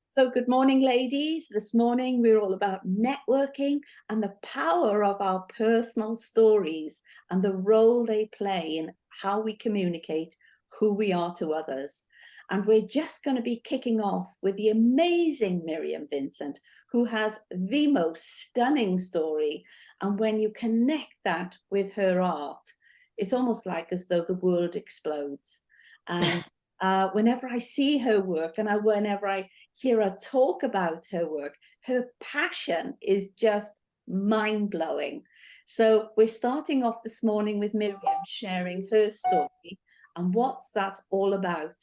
So good morning, ladies. This morning we're all about networking and the power of our personal stories and the role they play in how we communicate who we are to others. And we're just going to be kicking off with the amazing Miriam Vincent, who has the most stunning story. And when you connect that with her art, it's almost like as though the world explodes. And whenever I see her work and whenever I hear her talk about her work, her passion is just mind-blowing. So we're starting off this morning with Miriam sharing her story and what that's all about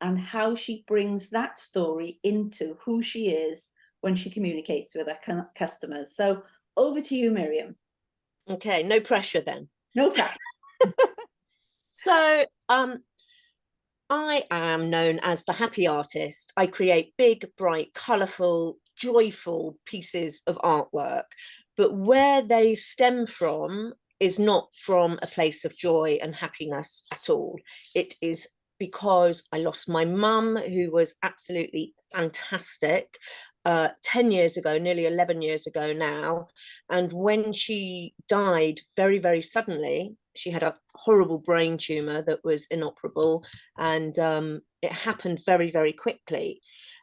and how she brings that story into who she is when she communicates with her customers. So over to you, Miriam. Okay, no pressure then. No pressure. So I am known as the happy artist. I create big, bright, colourful, joyful pieces of artwork, but where they stem from is not from a place of joy and happiness at all. It is because I lost my mum, who was absolutely fantastic, 10 years ago, nearly 11 years ago now. And when she died very, very suddenly, she had a horrible brain tumor that was inoperable, and it happened very, very quickly.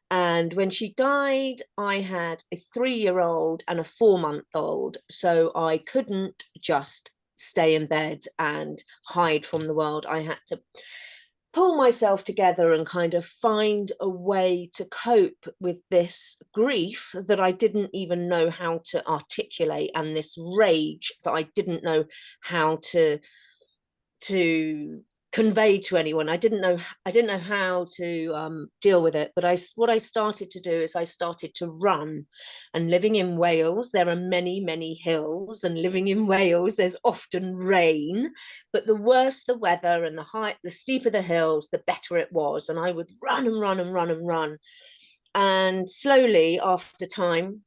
And when she died, I had a 3-year-old and a 4-month-old. So I couldn't just stay in bed and hide from the world. I had to pull myself together and kind of find a way to cope with this grief that I didn't even know how to articulate, and this rage that I didn't know how to convey to anyone. I didn't know how to deal with it. But what I started to do is I started to run. And living in Wales, there are many hills, and living in Wales, there's often rain. But the worse the weather and the steeper the hills, the better it was. And I would run and run and run and run. And slowly, after time,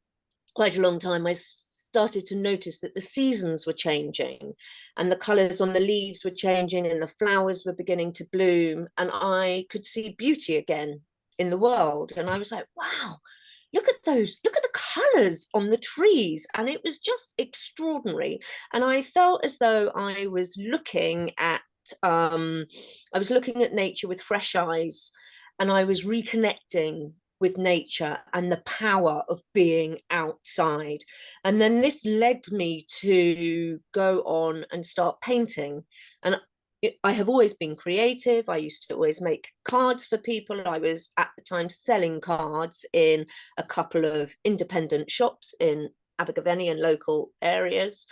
quite a long time, I started to notice that the seasons were changing and the colors on the leaves were changing and the flowers were beginning to bloom, and I could see beauty again in the world. And I was like, wow, look at the colors on the trees. And it was just extraordinary. And I felt as though I was looking at nature with fresh eyes, and I was reconnecting with nature and the power of being outside. And then this led me to go on and start painting. And I have always been creative. I used to always make cards for people. I was at the time selling cards in a couple of independent shops in Abergavenny and local areas.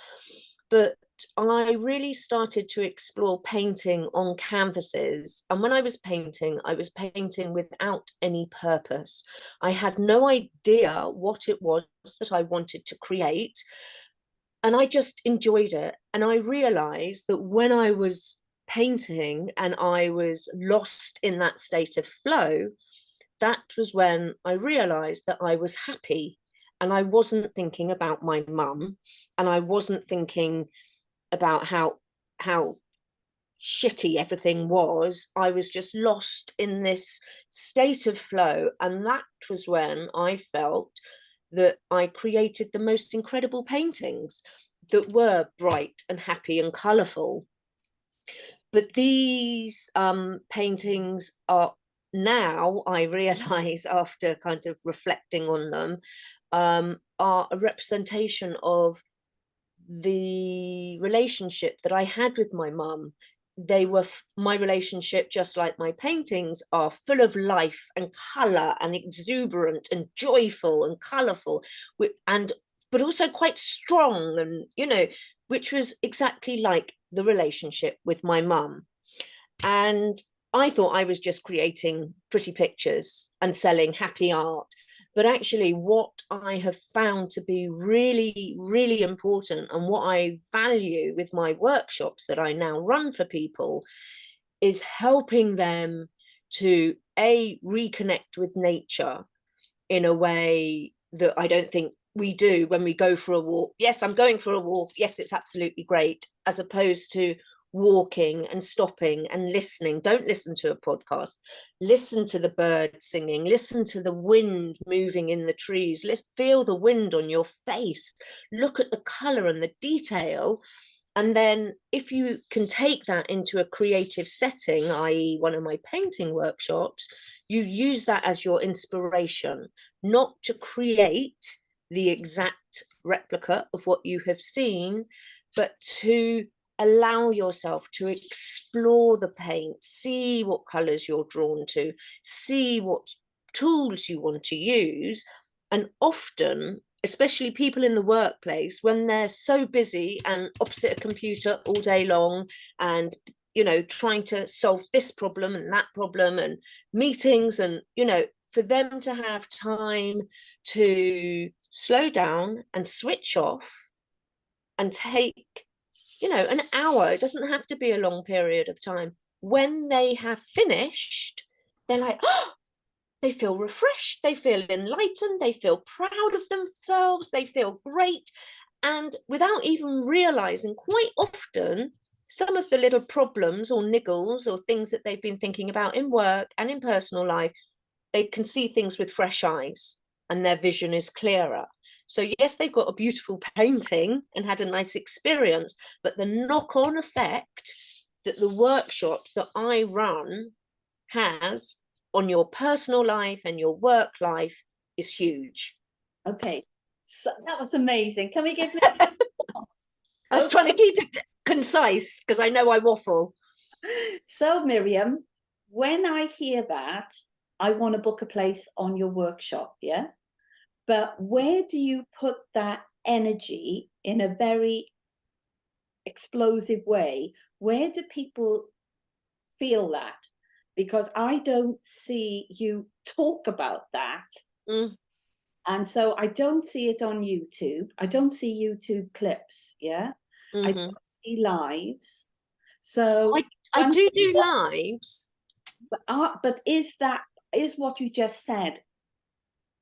But I really started to explore painting on canvases. And when I was painting without any purpose. I had no idea what it was that I wanted to create. And I just enjoyed it. And I realized that when I was painting and I was lost in that state of flow, that was when I realized that I was happy. And I wasn't thinking about my mum, and I wasn't thinking about how shitty everything was. I was just lost in this state of flow. And that was when I felt that I created the most incredible paintings that were bright and happy and colourful. But these paintings are now, I realize after kind of reflecting on them, are a representation of the relationship that I had with my mum. They were my relationship, just like my paintings, are full of life and color and exuberant and joyful and colorful, and but also quite strong, and which was exactly like the relationship with my mum. And I thought I was just creating pretty pictures and selling happy art. But actually, what I have found to be really, really important, and what I value with my workshops that I now run for people, is helping them to reconnect with nature in a way that I don't think we do when we go for a walk. Yes, I'm going for a walk. Yes, it's absolutely great. As opposed to walking and stopping and listening. Don't listen to a podcast. Listen to the birds singing. Listen to the wind moving in the trees. Let's feel the wind on your face. Look at the color and the detail. And then if you can take that into a creative setting, i.e. one of my painting workshops, you use that as your inspiration, not to create the exact replica of what you have seen, but to allow yourself to explore the paint, see what colors you're drawn to, see what tools you want to use. And often, especially people in the workplace, when they're so busy and opposite a computer all day long and, you know, trying to solve this problem and that problem and meetings, and, you know, for them to have time to slow down and switch off and take, you know, an hour, it doesn't have to be a long period of time. When they have finished, they're like, oh, they feel refreshed, they feel enlightened, they feel proud of themselves, they feel great. And without even realizing, quite often, some of the little problems or niggles or things that they've been thinking about in work and in personal life, they can see things with fresh eyes and their vision is clearer. So yes, they've got a beautiful painting and had a nice experience, but the knock-on effect that the workshops that I run has on your personal life and your work life is huge. Okay, so that was amazing. Can we give me I was trying to keep it concise because I know I waffle. So Miriam, when I hear that, I want to book a place on your workshop, yeah? But where do you put that energy in a very explosive way? Where do people feel that? Because I don't see you talk about that. And so I don't see it on YouTube. I don't see YouTube clips, yeah? I don't see lives. So I do lives. But is what you just said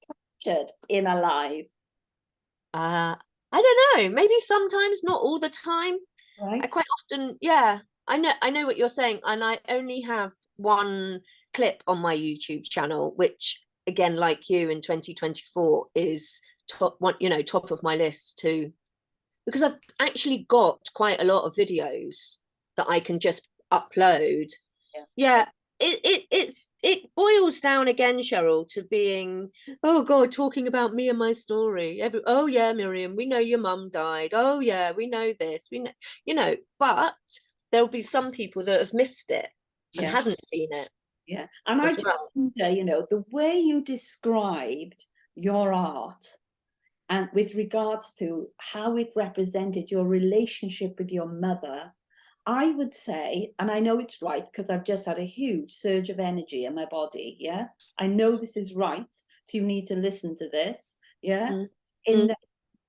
captured in a live? I don't know. Maybe sometimes, not all the time. Right. I quite often, yeah. I know what you're saying, and I only have one clip on my YouTube channel, which again, like you, in 2024 is top one, you know, top of my list too, because I've actually got quite a lot of videos that I can just upload. Yeah, it boils down again, Cheryl, to being, oh God, talking about me and my story. Oh yeah, Miriam, we know your mum died. Oh yeah, we know this. We know, you know, but there'll be some people that have missed it and haven't seen it. Yeah, and I just wonder, you know, the way you described your art and with regards to how it represented your relationship with your mother, I would say, and I know it's right because I've just had a huge surge of energy in my body, yeah? I know this is right, so you need to listen to this, yeah? In the,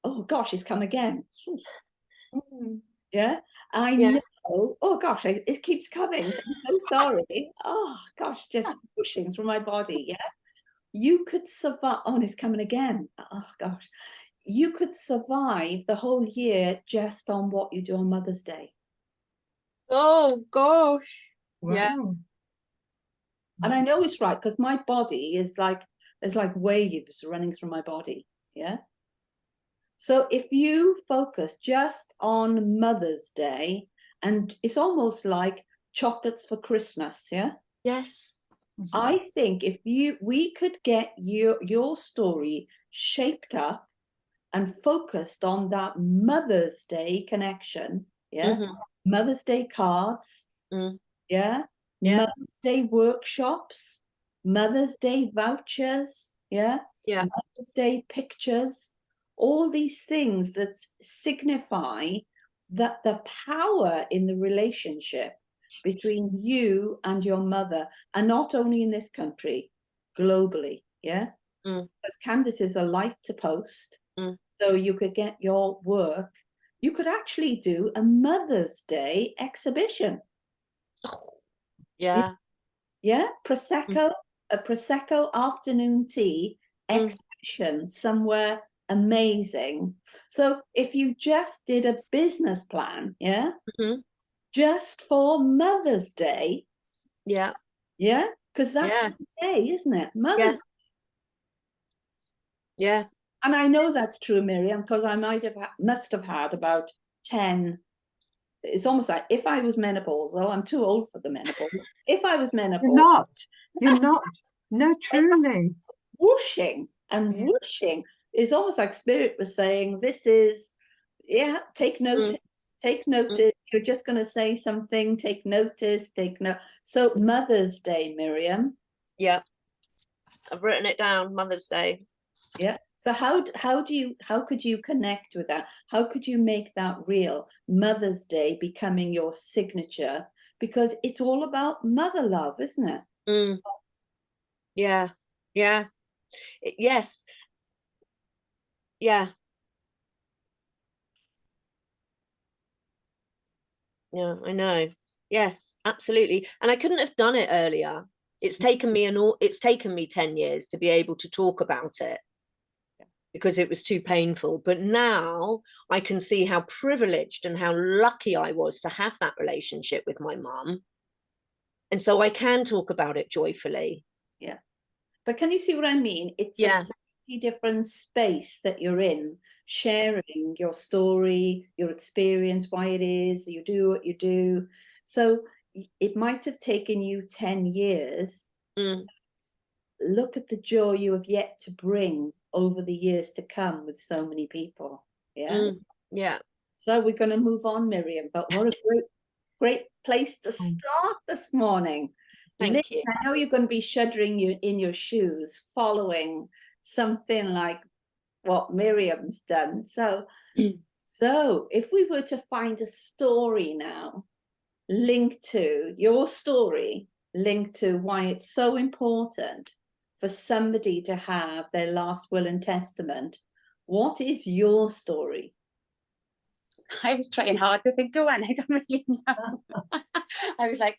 oh gosh, it's come again. Yeah, I know. Oh gosh, it keeps coming. So I'm so sorry. Oh gosh, just pushing through my body, yeah? You could survive, oh, and it's coming again. Oh gosh. You could survive the whole year just on what you do on Mother's Day. Oh gosh. Wow. Yeah. And I know it's right because my body is like, there's like waves running through my body. Yeah. So if you focus just on Mother's Day, and it's almost like chocolates for Christmas, yeah? Yes. I think if we could get your story shaped up and focused on that Mother's Day connection, yeah? Mother's Day cards, yeah? Mother's Day workshops, Mother's Day vouchers, yeah? Mother's Day pictures, all these things that signify that the power in the relationship between you and your mother, and not only in this country, globally, yeah? Because Candice is a light to post, so you could get your work. You could actually do a Mother's Day exhibition. Yeah. Yeah, Prosecco, a Prosecco afternoon tea exhibition somewhere amazing. So if you just did a business plan, yeah, just for Mother's Day. Yeah. Yeah, because that's Yeah. the day, isn't it? Yeah. Mother's. Yeah. And I know that's true, Miriam, because I must have had about 10. It's almost like if I was menopausal, I'm too old for the menopause. If I was You're menopausal, not. You're not. No, truly. whooshing and Yeah. whooshing. It's almost like Spirit was saying, this is, yeah, take notice, take notice. You're just going to say something, take notice, take note. So Mother's Day, Miriam. Yeah. I've written it down, Mother's Day. Yeah. So how could you connect with that? How could you make that real? Mother's Day becoming your signature, because it's all about mother love, isn't it? Yeah. Yeah. Yes. Yeah. Yeah, I know. Yes, absolutely. And I couldn't have done it earlier. It's taken me 10 years to be able to talk about it because it was too painful. But now I can see how privileged and how lucky I was to have that relationship with my mum. And so I can talk about it joyfully. Yeah. But can you see what I mean? It's a Yeah. completely different space that you're in, sharing your story, your experience, why it is that you do what you do. So it might have taken you 10 years. Look at the joy you have yet to bring over the years to come with so many people. Yeah. Yeah. So we're going to move on, Miriam, but what a great place to start this morning. Thank you. I know you're going to be shuddering in your shoes following something like what Miriam's done. So if we were to find a story now linked to your story, linked to why it's so important for somebody to have their last will and testament, what is your story? I was trying hard to think of one. I don't really know. I was like,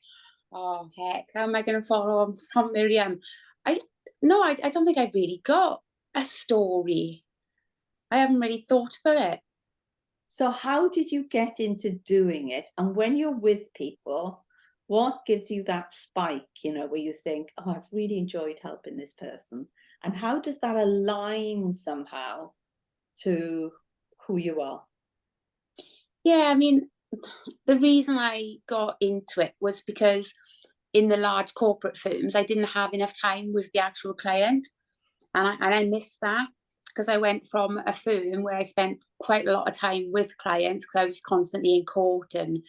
oh heck, how am I going to follow on from Miriam? I don't think I've really got a story. I haven't really thought about it. So how did you get into doing it? And when you're with people, what gives you that spike, where you think, oh, I've really enjoyed helping this person? And how does that align somehow to who you are? Yeah, I mean, the reason I got into it was because in the large corporate firms, I didn't have enough time with the actual client. And I missed that because I went from a firm where I spent quite a lot of time with clients because I was constantly in court and,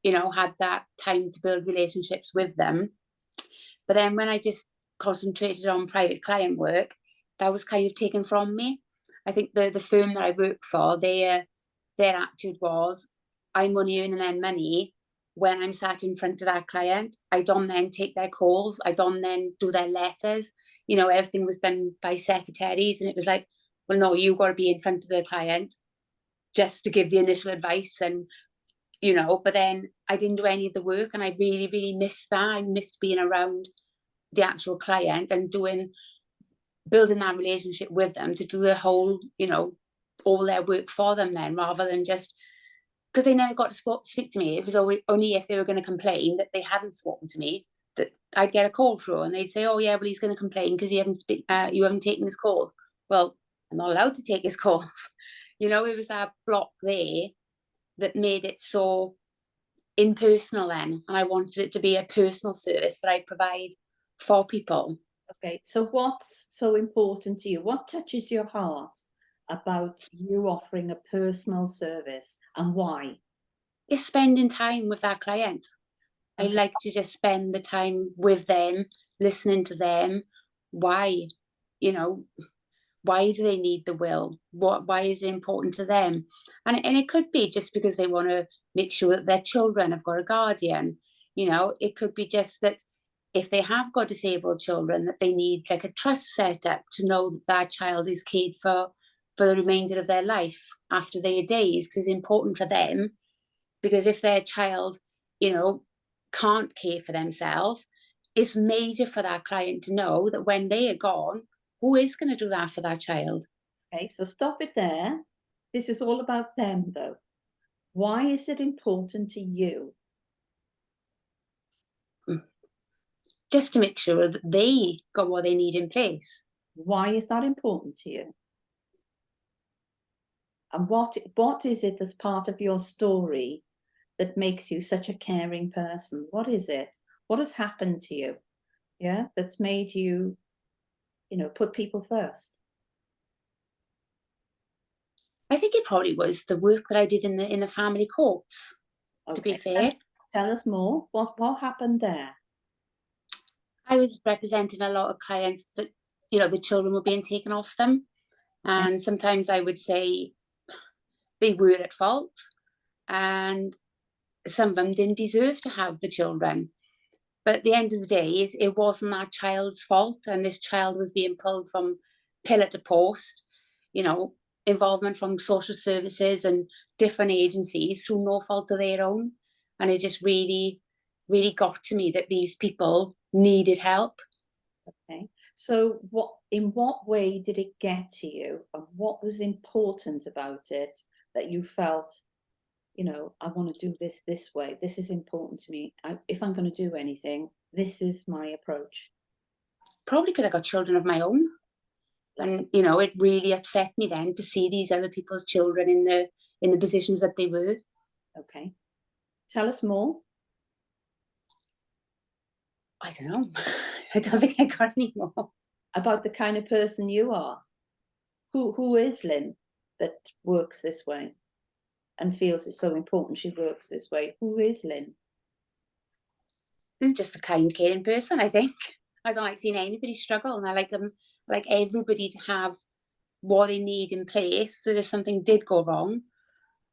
had that time to build relationships with them. But then when I just concentrated on private client work, that was kind of taken from me. I think the firm that I worked for, their attitude was, I'm only earning them money when I'm sat in front of that client. I don't then take their calls. I don't then do their letters. Everything was done by secretaries. And it was like, well, no, you've got to be in front of the client just to give the initial advice. And, but then I didn't do any of the work. And I really, really missed that. I missed being around the actual client and building that relationship with them to do the whole, all their work for them then, rather than just, because they never got to speak to me. It was always only if they were going to complain that they hadn't spoken to me that I'd get a call through, and they'd say, oh yeah, well, he's going to complain because you haven't taken his calls. Well, I'm not allowed to take his calls. It was that block there that made it so impersonal then, and I wanted it to be a personal service that I provide for people. Okay, so what's so important to you? What touches your heart about you offering a personal service, and why? Is spending time with that client. I like to just spend the time with them, listening to them. Why? Why do they need the will? Why is it important to them? And it could be just because they want to make sure that their children have got a guardian. It could be just that if they have got disabled children, that they need like a trust set up to know that that child is cared for the remainder of their life after their days, because it's important for them. Because if their child, can't care for themselves, it's major for that client to know that when they are gone, who is going to do that for that child? Okay, so stop it there. This is all about them, though. Why is it important to you? just to make sure that they got what they need in place. Why is that important to you? And what is it that's part of your story that makes you such a caring person? What is it? What has happened to you? Yeah, that's made you, put people first. I think it probably was the work that I did in the family courts, to be fair. Tell us more. What happened there? I was representing a lot of clients that, the children were being taken off them. And sometimes I would say they were at fault, and some of them didn't deserve to have the children. But at the end of the day, it wasn't that child's fault, and this child was being pulled from pillar to post, involvement from social services and different agencies through no fault of their own. And it just really, really got to me that these people needed help. Okay. So in what way did it get to you, and what was important about it that you felt, I want to do this way. This is important to me. If I'm going to do anything, this is my approach. Probably because I got children of my own. And, it really upset me then to see these other people's children in the positions that they were. Okay. Tell us more. I don't know. I don't think I got any more. About the kind of person you are. Who is Lynn that works this way and feels it's so important she works this way? Who is Lynn? I'm just a kind, caring person, I think. I don't like seeing anybody struggle, and I like everybody to have what they need in place, so that if something did go wrong,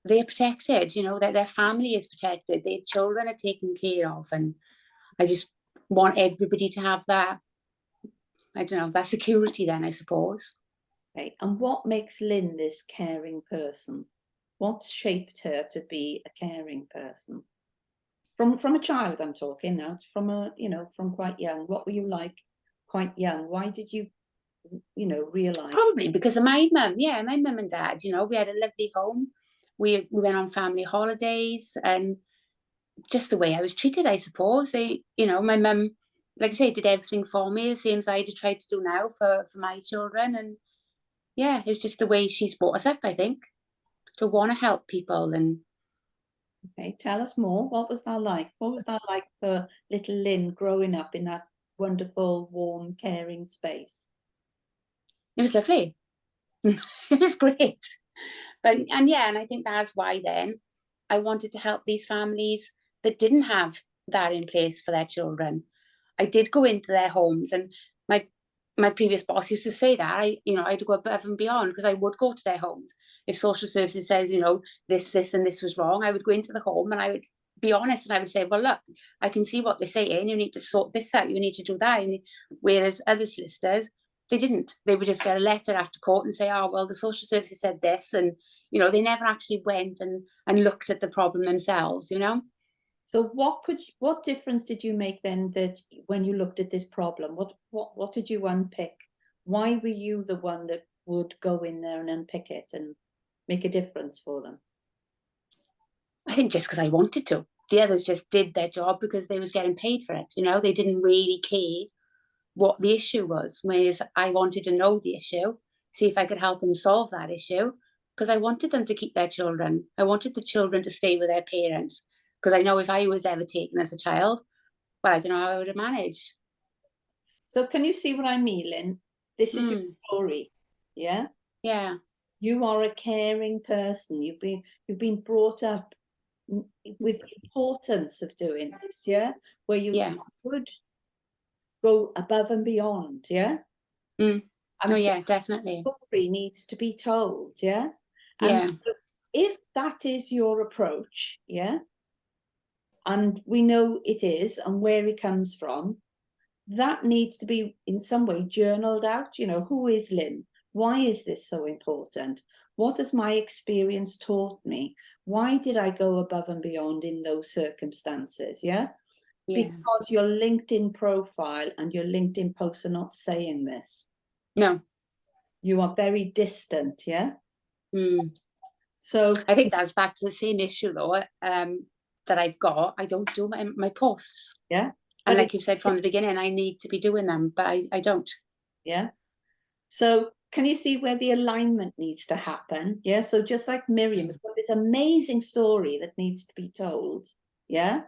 they're protected, that their family is protected, their children are taken care of. And I just want everybody to have that, I don't know, that security then, I suppose. Okay. And what makes Lynn this caring person? What's shaped her to be a caring person? From a child, I'm talking now, from quite young. What were you like quite young? Why did you, realise? Probably because of my mum. Yeah, my mum and dad, we had a lovely home. We went on family holidays, and just the way I was treated, I suppose. My mum, like I say, did everything for me, the same as I try to do now for my children. And yeah, it's just the way she's brought us up, I think, to want to help people. And okay, tell us more. What was that like? What was that like for little Lynn growing up in that wonderful, warm, caring space? it was lovely. It was great. And I think that's why then I wanted to help these families that didn't have that in place for their children. I did go into their homes, and my previous boss used to say that I'd go above and beyond, because I would go to their homes. If social services says, this and this was wrong, I would go into the home and I would be honest, and I would say, well, look, I can see what they're saying. You need to sort this out. You need to do that. Whereas other solicitors, they didn't. They would just get a letter after court and say, oh, well, the social services said this. And, they never actually went and looked at the problem themselves, So what difference did you make then, that when you looked at this problem, what did you unpick? Why were you the one that would go in there and unpick it and make a difference for them? I think just because I wanted to. The others just did their job because they was getting paid for it. They didn't really care what the issue was. Whereas I wanted to know the issue, see if I could help them solve that issue, because I wanted them to keep their children. I wanted the children to stay with their parents, because I know if I was ever taken as a child, well, I don't know how I would have managed. So can you see what I mean, Lynn? This is your story, yeah? Yeah. You are a caring person. You've been brought up with the importance of doing this, yeah? Where you would go above and beyond, yeah? Oh, yeah, definitely. Story needs to be told, yeah? Yeah. And so if that is your approach, yeah, and we know it is, and where it comes from, that needs to be in some way journaled out. Who is Lynn? Why is this so important? What has my experience taught me? Why did I go above and beyond in those circumstances? Yeah. Because your LinkedIn profile and your LinkedIn posts are not saying this. No. You are very distant, yeah? So I think that's back to the same issue, though, that I've got. I don't do my posts. Yeah. And But like you've said from the beginning, I need to be doing them, but I don't. yeah. So can you see where the alignment needs to happen? Yeah. So just like Miriam's got this amazing story that needs to be told. Yeah.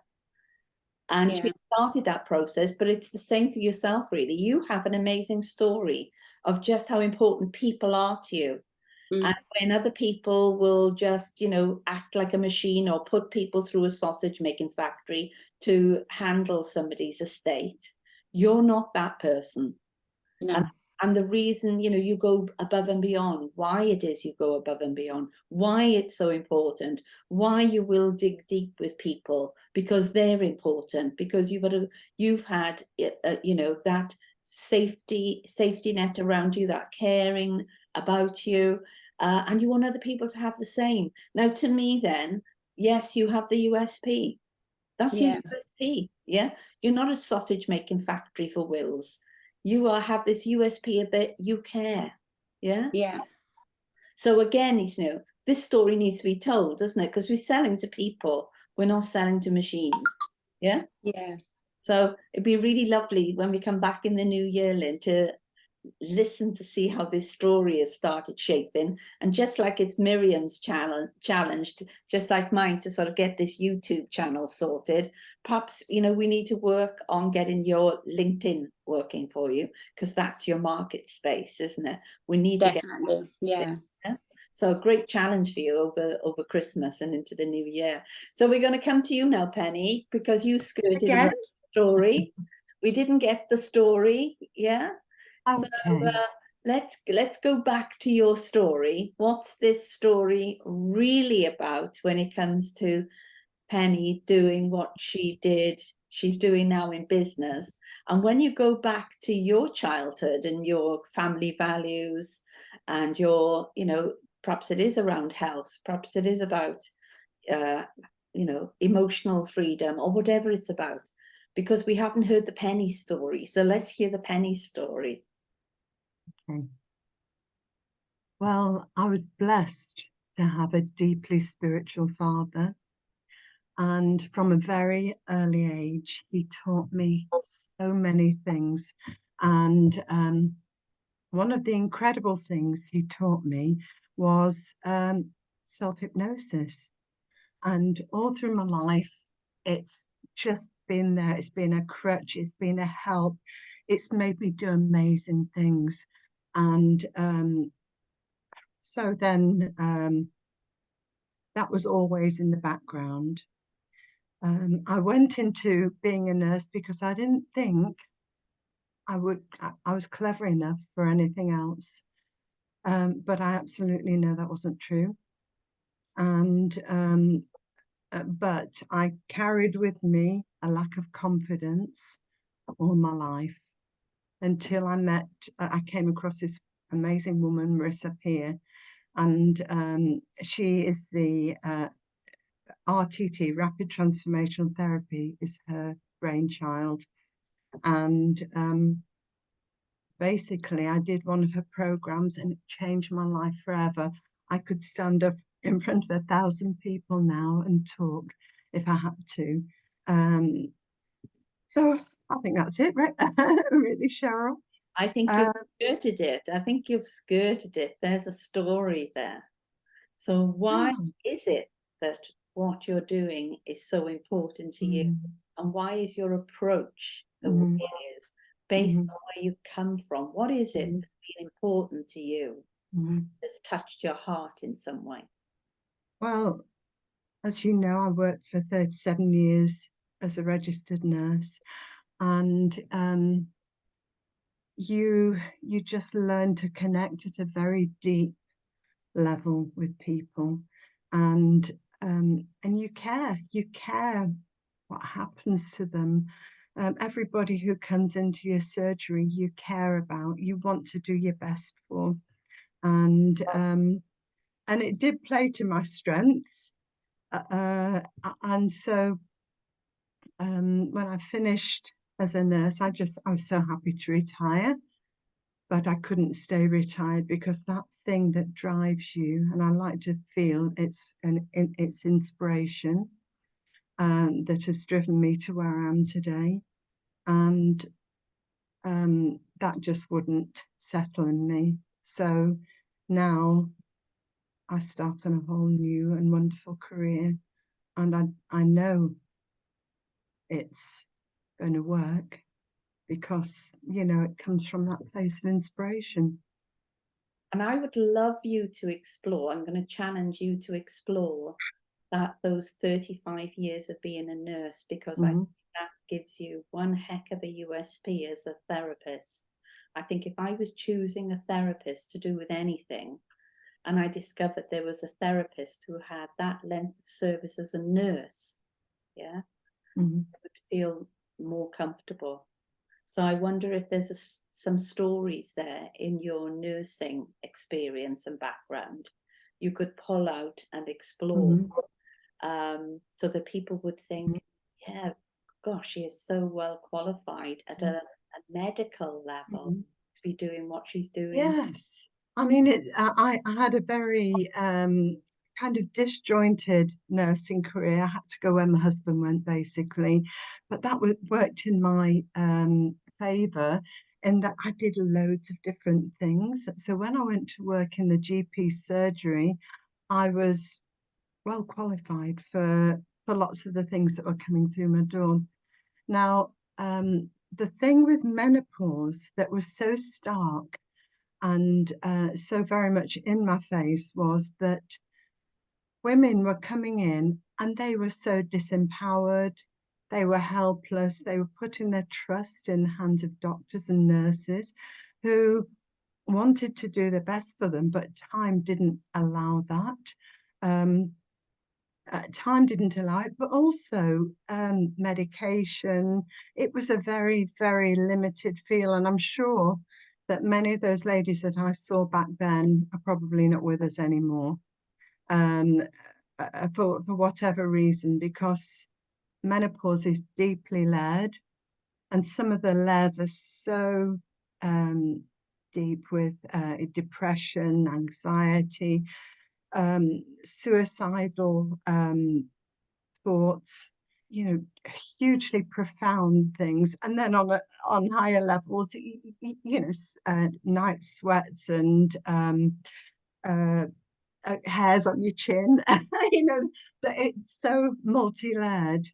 And Yeah. she started that process, but it's the same for yourself, really. You have an amazing story of just how important people are to you. And when other people will just, you know, act like a machine or put people through a sausage making factory to handle somebody's estate, you're not that person. No. And the reason, you know, you go above and beyond, why it is you go above and beyond, why it's so important, why you will dig deep with people, because they're important, because you've had, you know, that safety net around you, that caring about you, and you want other people to have the same. Now, to me, then, yes, you have the USP. That's your USP. Yeah, you're not a sausage making factory for wills. You have this USP that you care. Yeah. Yeah. So again, you know, this story needs to be told, doesn't it? Because we're selling to people, we're not selling to machines. Yeah. Yeah. So it'd be really lovely when we come back in the new year, Lynn, to listen to see how this story has started shaping. And just like it's Miriam's challenge, just like mine, to sort of get this YouTube channel sorted, perhaps, you know, we need to work on getting your LinkedIn working for you, because that's your market space, isn't it? We need Definitely. to Yeah. so a great challenge for you over Christmas and into the new year. So we're going to come to you now, Penny, because you skirted Again? the story. We didn't get the story. Yeah. So Okay. let's go back to your story. What's this story really about when it comes to Penny doing what she did, she's doing now in business? And when you go back to your childhood and your family values and your, you know, perhaps it is around health, perhaps it is about, you know, emotional freedom or whatever it's about, because we haven't heard the Penny story. So let's hear the Penny story. Okay. Well, I was blessed to have a deeply spiritual father. And from a very early age, he taught me so many things. And one of the incredible things he taught me was self-hypnosis. And all through my life, it's just been there. It's been a crutch. It's been a help. It's made me do amazing things. And so then that was always in the background. I went into being a nurse because I didn't think I was clever enough for anything else. But I absolutely know that wasn't true. And but I carried with me a lack of confidence all my life until I came across this amazing woman, Marissa Peer, and she is the RTT, Rapid Transformational Therapy, is her brainchild. And basically, I did one of her programs and it changed my life forever. I could stand up in front of 1,000 people now and talk if I had to. So I think that's it, right? Really, Cheryl. I think you've skirted it. I think you've skirted it. There's a story there. So why is it that what you're doing is so important to you? And why is your approach the way it is, based on where you come from? What is it that's been important to you, that's touched your heart in some way? Well, as you know, I worked for 37 years as a registered nurse, and you just learn to connect at a very deep level with people, and you care what happens to them. Everybody who comes into your surgery, you care about, you want to do your best for, and it did play to my strengths, and so when I finished as a nurse, I was so happy to retire. But I couldn't stay retired, because that thing that drives you, and I like to feel it's inspiration that has driven me to where I am today. and that just wouldn't settle in me. So now I start on a whole new and wonderful career, and I know it's going to work because, you know, it comes from that place of inspiration. And I would love you to explore, I'm going to challenge you to explore those 35 years of being a nurse, because I think that gives you one heck of a USP as a therapist. I think if I was choosing a therapist to do with anything, and I discovered there was a therapist who had that length of service as a nurse, yeah, I would feel more comfortable. So I wonder if there's some stories there in your nursing experience and background you could pull out and explore, so that people would think, yeah, gosh, she is so well qualified at a medical level to be doing what she's doing. Yes. I mean, I had a very kind of disjointed nursing career. I had to go where my husband went, basically, but that worked in my favour in that I did loads of different things. So when I went to work in the GP surgery, I was well qualified for lots of the things that were coming through my door. Now, the thing with menopause that was so stark and so very much in my face was that women were coming in and they were so disempowered, they were helpless, they were putting their trust in the hands of doctors and nurses who wanted to do the best for them, but time didn't allow that. Time didn't allow it, but also medication. It was a very, very limited field, and I'm sure that many of those ladies that I saw back then are probably not with us anymore, for whatever reason, because menopause is deeply layered, and some of the layers are so deep with depression, anxiety, suicidal thoughts, you know, hugely profound things. And then on higher levels, you know, night sweats and hairs on your chin, you know, that it's so multi-layered.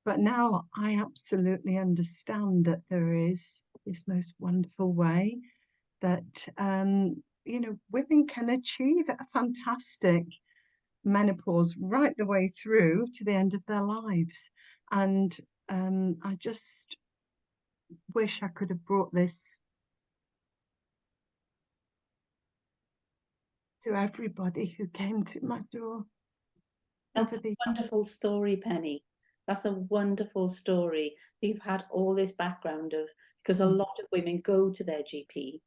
But now I absolutely understand that there is this most wonderful way that, you know, women can achieve a fantastic menopause right the way through to the end of their lives. And I just wish I could have brought this to everybody who came through my door. That's a wonderful story, Penny. That's a wonderful story. You've had all this background of, because a lot of women go to their GP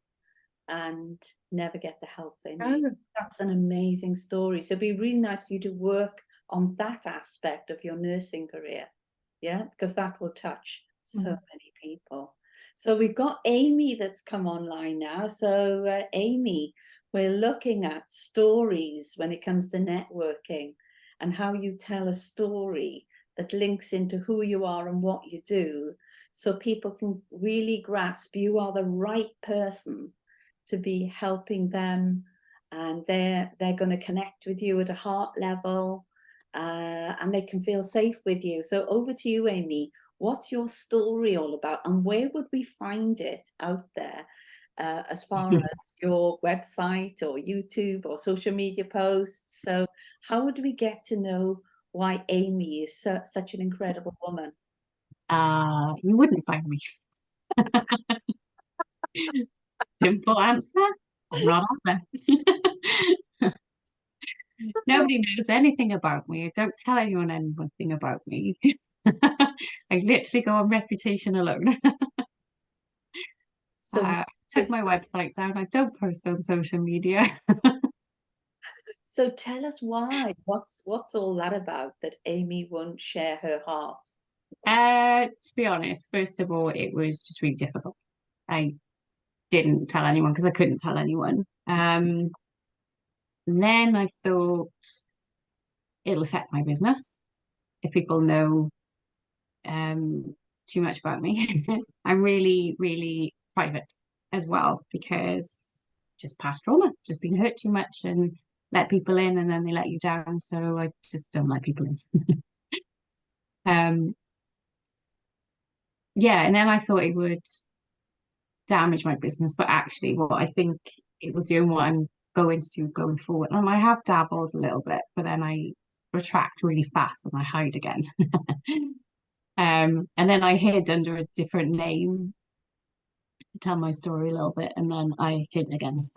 and never get the help they need. That's an amazing story. So it'd be really nice for you to work on that aspect of your nursing career. Yeah, because that will touch so many people. So we've got Amy that's come online now. So Amy, we're looking at stories when it comes to networking and how you tell a story that links into who you are and what you do, so people can really grasp you are the right person to be helping them, and they're going to connect with you at a heart level, and they can feel safe with you. So over to you, Amy. What's your story all about, and where would we find it out there, as far as your website or YouTube or social media posts? So how would we get to know why Amy is such an incredible woman? You wouldn't find me. Simple answer. I'm not on there. Nobody knows anything about me. I don't tell anyone anything about me. I literally go on reputation alone. So took my website down. I don't post on social media. So tell us why. What's all that about, that Amy won't share her heart? To be honest, first of all, it was just really difficult. I didn't tell anyone because I couldn't tell anyone. And then I thought it'll affect my business if people know too much about me. I'm really, really private as well, because just past trauma, just been hurt too much and let people in and then they let you down. So I just don't let people in. Yeah, and then I thought it would damage my business, but actually what I think it will do and what I'm going to do going forward, and I have dabbled a little bit, but then I retract really fast and I hide again. And then I hid under a different name, tell my story a little bit, and then I hid again.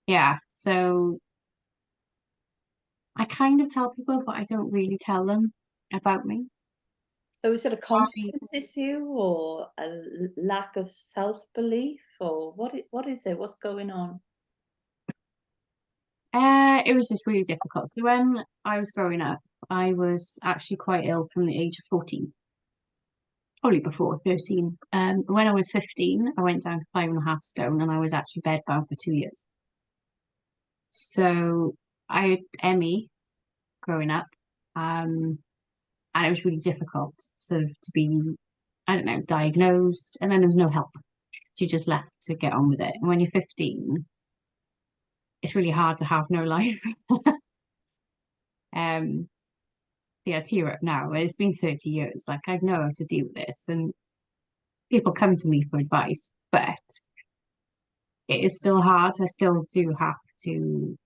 Yeah, so I kind of tell people, but I don't really tell them about me. So is it a confidence issue or a lack of self-belief, or what is it? What's going on? It was just really difficult. So when I was growing up, I was actually quite ill from the age of 14, probably before 13. When I was 15, I went down to 5.5 stone and I was actually bedbound for 2 years. So I had Emmy growing up, and it was really difficult sort of to be, I don't know, diagnosed, and then there was no help. So you just left to get on with it. And when you're 15, it's really hard to have no life. Yeah, I tear up now. It's been 30 years. Like, I know how to deal with this, and people come to me for advice, but it is still hard. I still do have to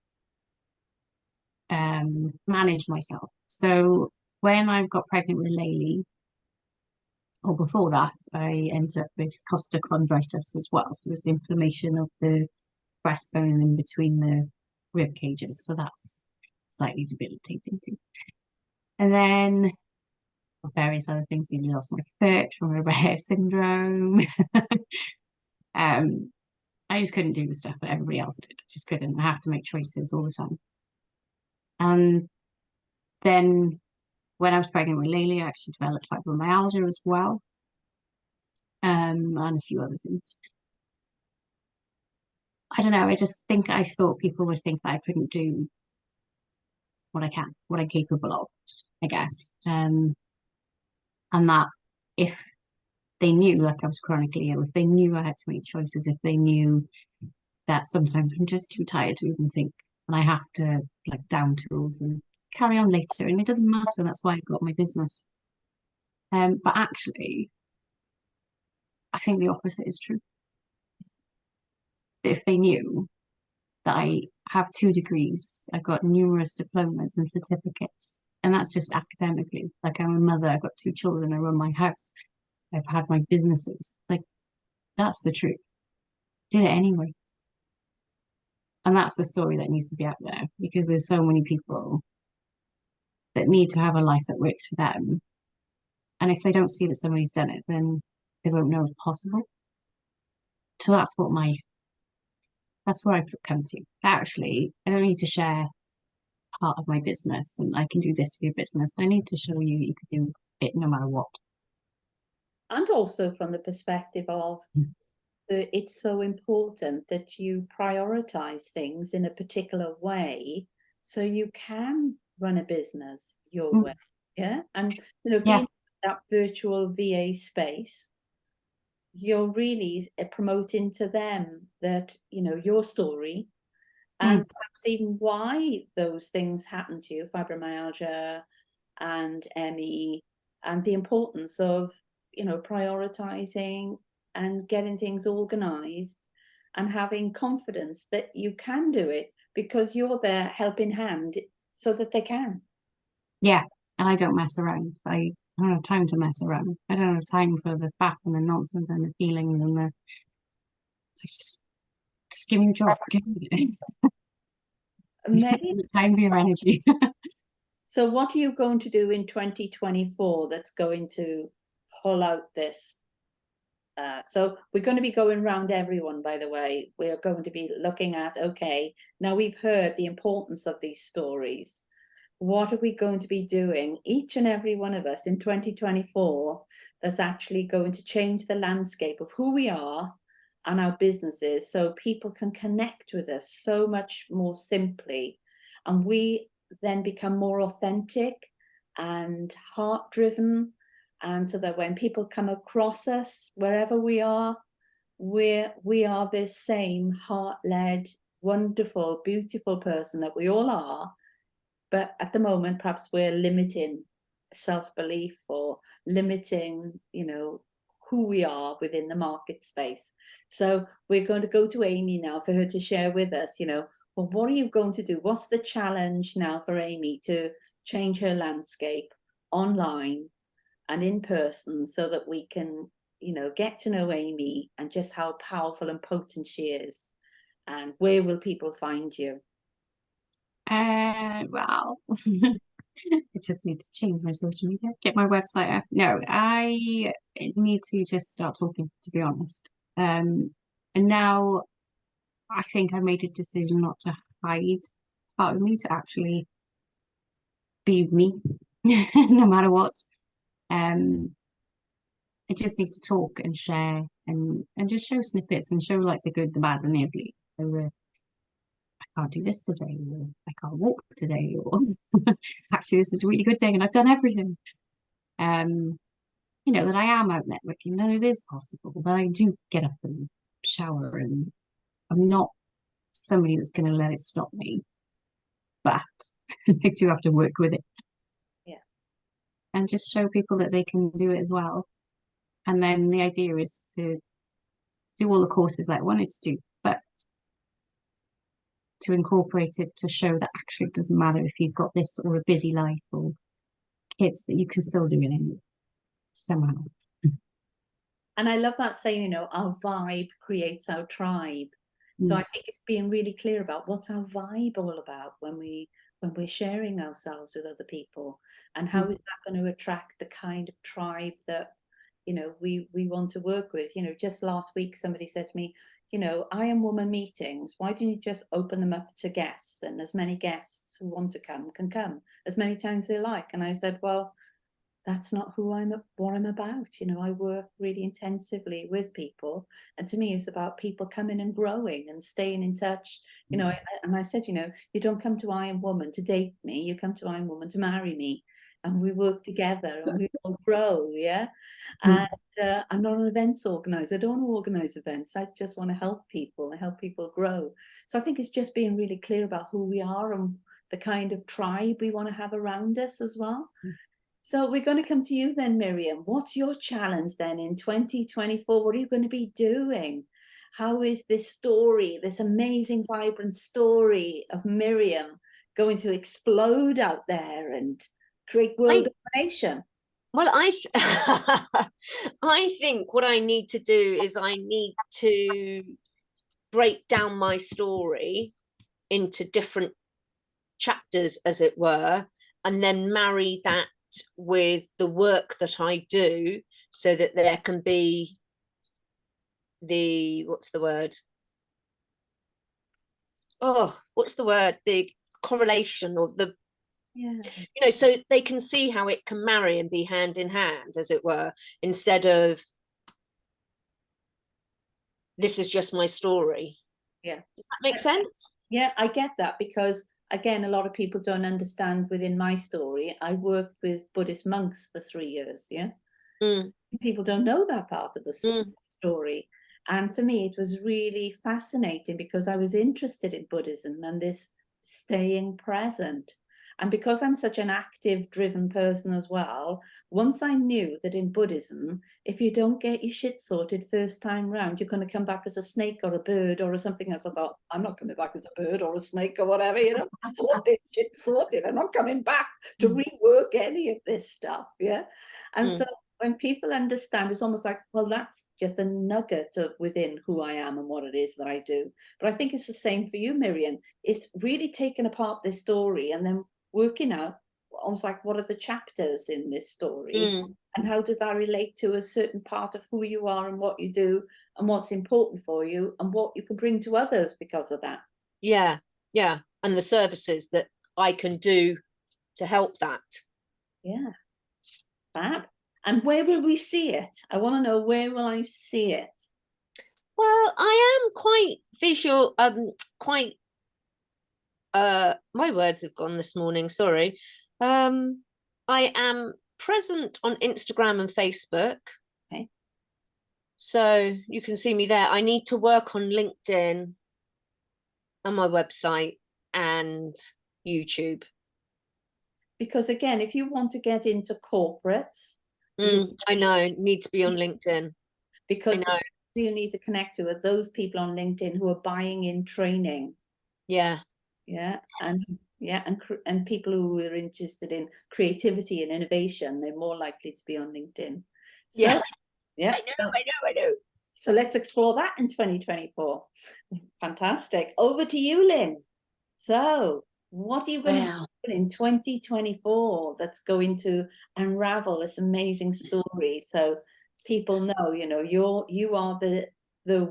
manage myself. So when I got pregnant with Laylee, or before that, I ended up with costochondritis as well. So it was inflammation of the breastbone in between the rib cages. So that's slightly debilitating too. And then various other things, nearly lost my foot from a rare syndrome. I just couldn't do the stuff that everybody else did. I just couldn't. I have to make choices all the time. And then when I was pregnant with Laylee, I actually developed fibromyalgia as well, and a few other things. I don't know. I just think I thought people would think that I couldn't do what I can, what I'm capable of, I guess. And that if they knew, like, I was chronically ill, if they knew I had to make choices, if they knew that sometimes I'm just too tired to even think and I have to, like, down tools and carry on later, and it doesn't matter. That's why I got my business. But actually, I think the opposite is true. If they knew that I have 2 degrees, I've got numerous diplomas and certificates, and that's just academically. Like, I'm a mother, I've got 2 children, I run my house, I've had my businesses. Like, that's the truth. Did it anyway. And that's the story that needs to be out there, because there's so many people that need to have a life that works for them. And if they don't see that somebody's done it, then they won't know it's possible. So that's where I've come to. Actually, I don't need to share part of my business and I can do this for your business. I need to show you can do it no matter what. And also from the perspective of it's so important that you prioritize things in a particular way so you can run a business your way. Yeah. And being that virtual VA space, you're really promoting to them that your story and perhaps even why those things happen to you, fibromyalgia and ME, and the importance of prioritizing and getting things organized and having confidence that you can do it because you're their helping hand so that they can. Yeah, and I don't mess around. I don't have time to mess around. I don't have time for the faff and the nonsense and the feelings and the just give me the job. Give me it. Time for your energy. So what are you going to do in 2024 that's going to pull out this? So we're going to be going around everyone, by the way. We're going to be looking at, okay, now we've heard the importance of these stories. What are we going to be doing, each and every one of us in 2024, that's actually going to change the landscape of who we are and our businesses so people can connect with us so much more simply, and we then become more authentic and heart-driven And so that when people come across us, wherever we are this same heart-led, wonderful, beautiful person that we all are. But at the moment, perhaps we're limiting self-belief or limiting, who we are within the market space. So we're going to go to Amy now for her to share with us, well, what are you going to do? What's the challenge now for Amy to change her landscape online and in person so that we can, get to know Amy and just how powerful and potent she is? And where will people find you? Well, I just need to change my social media, get my website up. No, I need to just start talking, to be honest. And now I think I made a decision not to hide part of me, to actually be me, no matter what. I just need to talk and share and just show snippets and show like the good, the bad, and the ugly. So, I can't do this today, or I can't walk today, or actually this is a really good day and I've done everything. That I am out networking, that it is possible, that I do get up and shower, and I'm not somebody that's going to let it stop me, but I do have to work with it. Yeah. And just show people that they can do it as well. And then the idea is to do all the courses that I wanted to do, but to incorporate it to show that actually it doesn't matter if you've got this or a busy life or kids, that you can still do it somehow. And I love that saying, our vibe creates our tribe. So I think it's being really clear about what's our vibe all about when we're sharing ourselves with other people, and how is that going to attract the kind of tribe that we want to work with. Just last week somebody said to me, I Am Woman meetings, why don't you just open them up to guests, and as many guests who want to come can come as many times they like? And I said, well, that's not what I'm about. I work really intensively with people, and to me it's about people coming and growing and staying in touch. And I said, you don't come to I Am Woman to date me, you come to I Am Woman to marry me, and we work together and we all grow. Yeah. And I'm not an events organizer. I don't want to organize events. I just want to help people and help people grow. So I think it's just being really clear about who we are and the kind of tribe we want to have around us as well. So we're going to come to you then, Miriam. What's your challenge then in 2024? What are you going to be doing? How is this story, this amazing, vibrant story of Miriam, going to explode out there and create world domination? Well, I think what I need to do is I need to break down my story into different chapters, as it were, and then marry that with the work that I do, so that there can be the correlation, or the so they can see how it can marry and be hand in hand, as it were, instead of this is just my story. Yeah. Does that make sense? Yeah, I get that, because again, a lot of people don't understand within my story. I worked with Buddhist monks for 3 years. Yeah. People don't know that part of the story. And for me, it was really fascinating, because I was interested in Buddhism and this staying present. And because I'm such an active, driven person as well, once I knew that in Buddhism, if you don't get your shit sorted first time round, you're going to come back as a snake or a bird or something else. I thought, I'm not coming back as a bird or a snake or whatever, I want this shit sorted. I'm not coming back to rework any of this stuff. Yeah. And so when people understand, it's almost like, well, that's just a nugget of within who I am and what it is that I do. But I think it's the same for you, Miriam. It's really taking apart this story and then working out almost like, what are the chapters in this story, and how does that relate to a certain part of who you are and what you do and what's important for you and what you can bring to others because of that. Yeah. And the services that I can do to help that. Yeah. Fab. And where will we see it? I want to know, where will I see it? Well, I am quite visual, my words have gone this morning, sorry. I am present on Instagram and Facebook. Okay. So you can see me there. I need to work on LinkedIn and my website and YouTube. Because again, if you want to get into corporates, I know, need to be on LinkedIn. because I know. you need to connect to are those people on LinkedIn who are buying in training. Yeah. Yeah. Yes. And people who are interested in creativity and innovation, they're more likely to be on LinkedIn. So, Yeah. yeah. I know. So let's explore that in 2024. Fantastic. Over to you, Lynn. So what are you going to happen in 2024 that's going to unravel this amazing story? So people know, you know, you are the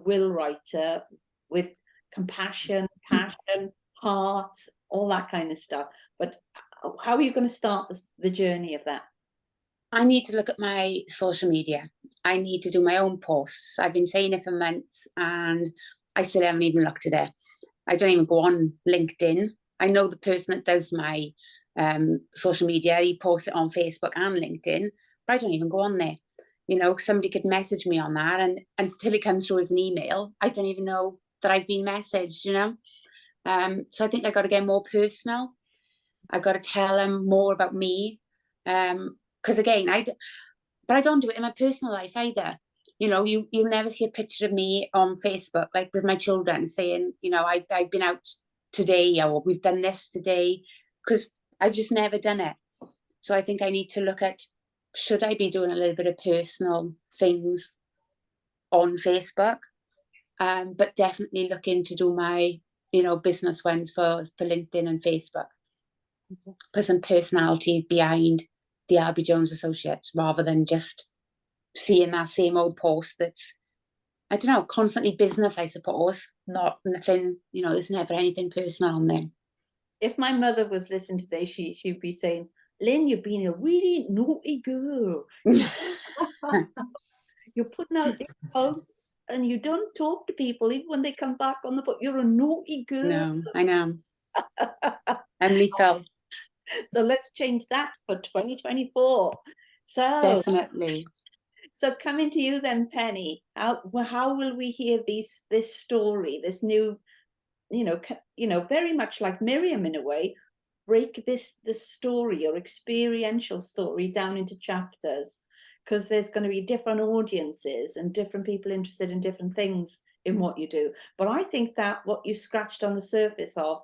will writer with compassion, passion, heart, all that kind of stuff. But how are you going to start the journey of that? I need to look at my social media. I need to do my own posts. I've been saying it for months and I still haven't even looked at it. I don't even go on LinkedIn. I know the person that does my social media. He posts it on Facebook and LinkedIn, but I don't even go on there. You know, somebody could message me on that, and until it comes through as an email, I don't even know that I've been messaged, you know. So I think I got to get more personal. I got to tell them more about me. Because again, but I don't do it in my personal life either. You know, you'll never see a picture of me on Facebook, like with my children saying, you know, I've been out today, or we've done this today, because I've just never done it. So I think I need to look at, should I be doing a little bit of personal things on Facebook? But definitely looking to do my, you know, business ones for LinkedIn and Facebook. Put some personality behind the Albie Jones Associates, rather than just seeing that same old post that's, I don't know, constantly business, I suppose. Not nothing, you know, there's never anything personal on there. If my mother was listening today, she'd be saying, Lynn, you've been a really naughty girl. You're putting out these posts and you don't talk to people even when they come back on the book. You're a naughty girl. No, I know. I'm lethal. So let's change that for 2024. So Definitely. So coming to you then, Penny, how will we hear this story, this new, you know, very much like Miriam in a way, break this story or experiential story down into chapters, because there's going to be different audiences and different people interested in different things in what you do. But I think that what you scratched on the surface of,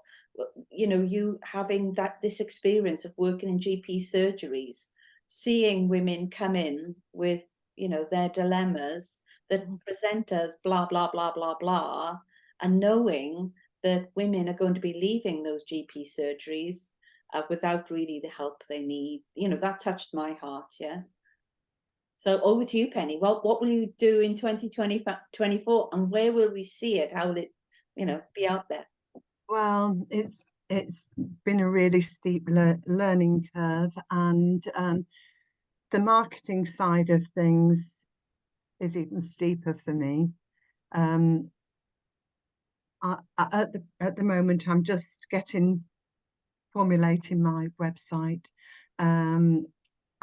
you know, you having this experience of working in GP surgeries, seeing women come in with, you know, their dilemmas that present as blah, blah, blah, blah, blah, and knowing that women are going to be leaving those GP surgeries without really the help they need. You know, that touched my heart, yeah. So over to you, Penny. Well, what will you do in 2024, and where will we see it? How will it, you know, be out there? Well, it's been a really steep learning curve, and the marketing side of things is even steeper for me. At the moment, I'm just formulating my website.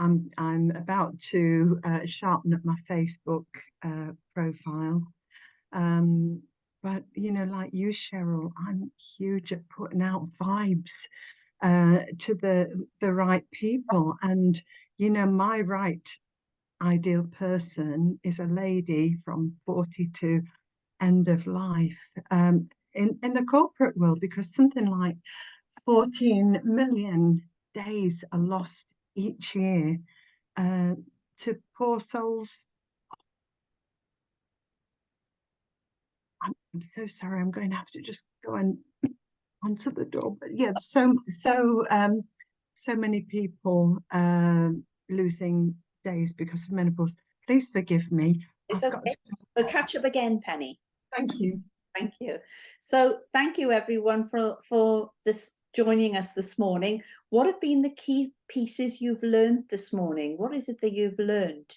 I'm about to sharpen up my Facebook profile. But you know, like you, Cheryl, I'm huge at putting out vibes to the right people. And you know, my right ideal person is a lady from 40 to end of life in the corporate world, because something like 14 million days are lost each year to poor souls. I'm so sorry, I'm going to have to just go onto the door. But yeah, so many people losing days because of menopause. Please forgive me. It's okay. We'll catch up again, Penny. Thank you. Thank you. So thank you everyone for this joining us this morning. What have been the key pieces you've learned this morning? What is it that you've learned?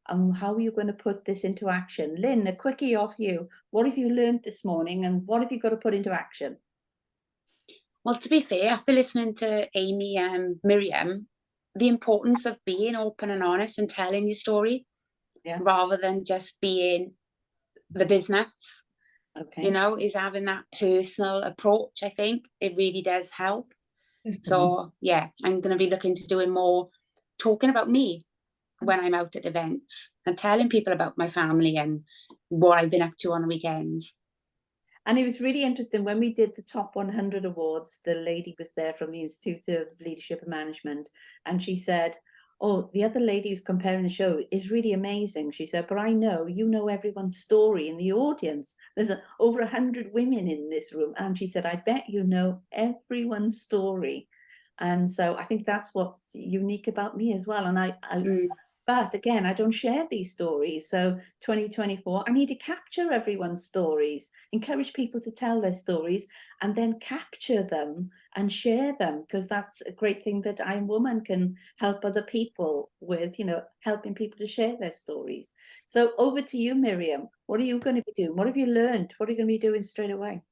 And how are you going to put this into action? Lynn, a quickie off you. What have you learned this morning, and what have you got to put into action? Well, to be fair, after listening to Amy and Miriam, the importance of being open and honest and telling your story, rather than just being the business. Okay. You know, is having that personal approach. I think it really does help. So yeah, I'm going to be looking to doing more talking about me when I'm out at events and telling people about my family and what I've been up to on the weekends. And it was really interesting when we did the top 100 awards. The lady was there from the Institute of Leadership and Management, and she said, oh, the other lady who's comparing the show is really amazing. She said, but I know you know everyone's story in the audience. There's over 100 women in this room. And she said, I bet you know everyone's story. And so I think that's what's unique about me as well. And but again, I don't share these stories. So 2024, I need to capture everyone's stories, encourage people to tell their stories, and then capture them and share them, because that's a great thing that I Am Woman can help other people with, you know, helping people to share their stories. So over to you, Miriam. What are you going to be doing? What have you learned? What are you going to be doing straight away?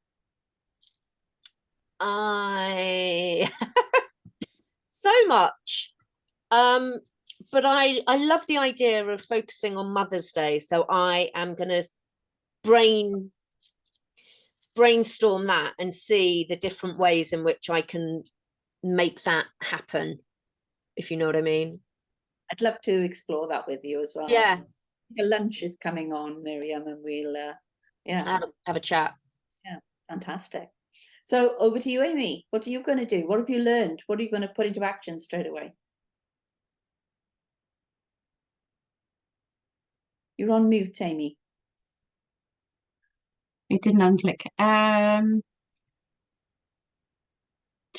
So much. But I love the idea of focusing on Mother's Day. So I am going to brainstorm that and see the different ways in which I can make that happen, if you know what I mean. I'd love to explore that with you as well. Yeah. The lunch is coming on, Miriam, and we'll have a chat. Yeah, fantastic. So over to you, Amy. What are you going to do? What have you learned? What are you going to put into action straight away? You're on mute, Amy. It didn't unclick. To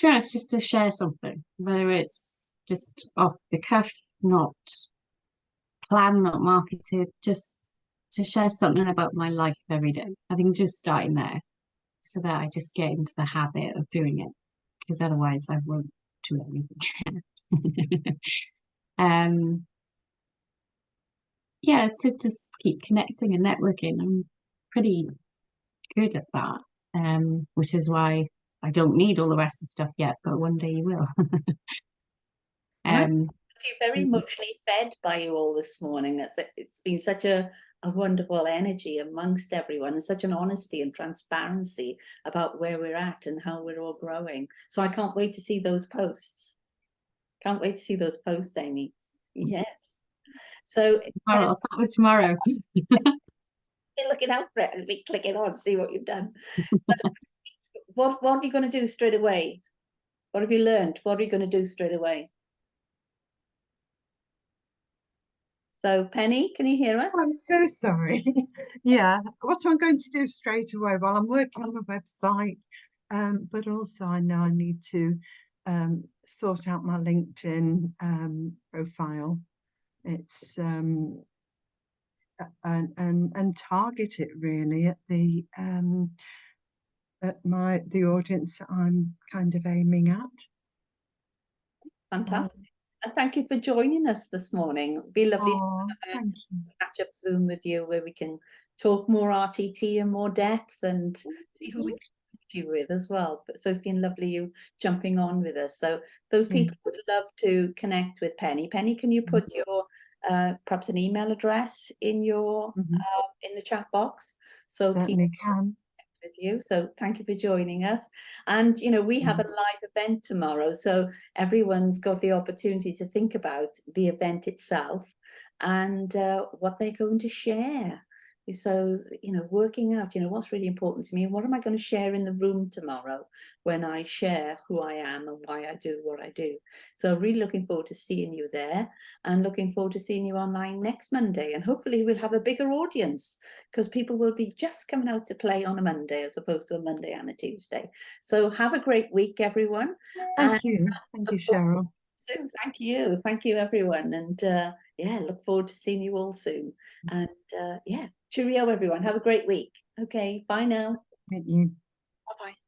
be honest, just to share something, whether it's just off the cuff, not planned, not marketed, just to share something about my life every day. I think just starting there, so that I just get into the habit of doing it, because otherwise I won't do anything. Yeah, to just keep connecting and networking. I'm pretty good at that, which is why I don't need all the rest of the stuff yet, but one day you will. I feel very muchly fed by you all this morning. It's been such a wonderful energy amongst everyone, and such an honesty and transparency about where we're at and how we're all growing. So I can't wait to see those posts. Can't wait to see those posts, Amy. Yes. So I'll start with tomorrow. Be looking out for it and be clicking on, see what you've done. What are you going to do straight away? What have you learned? What are you going to do straight away? So Penny, can you hear us? I'm so sorry. Yeah, what I'm going to do straight away, while I'm working on my website, but also I know I need to sort out my LinkedIn profile. It's and target it really at the audience that I'm kind of aiming at. Fantastic. And thank you for joining us this morning. It'd be lovely to catch up Zoom with you, where we can talk more RTT in more depth and see who we can connect you with as well. So it's been lovely you jumping on with us. So those people would love to connect with Penny. Penny, can you put your perhaps an email address in your in the chat box, so people can with you? So thank you for joining us. And you know, we have a live event tomorrow, so everyone's got the opportunity to think about the event itself and what they're going to share. So, you know, working out, you know, what's really important to me, and what am I going to share in the room tomorrow when I share who I am and why I do what I do. So really looking forward to seeing you there, and looking forward to seeing you online next Monday. And hopefully we'll have a bigger audience, because people will be just coming out to play on a Monday as opposed to a Monday and a Tuesday. So have a great week, everyone. Thank you, Cheryl. So thank you everyone, and yeah, look forward to seeing you all soon. And yeah, cheerio everyone, have a great week. Okay, bye now. Thank you. Bye-bye.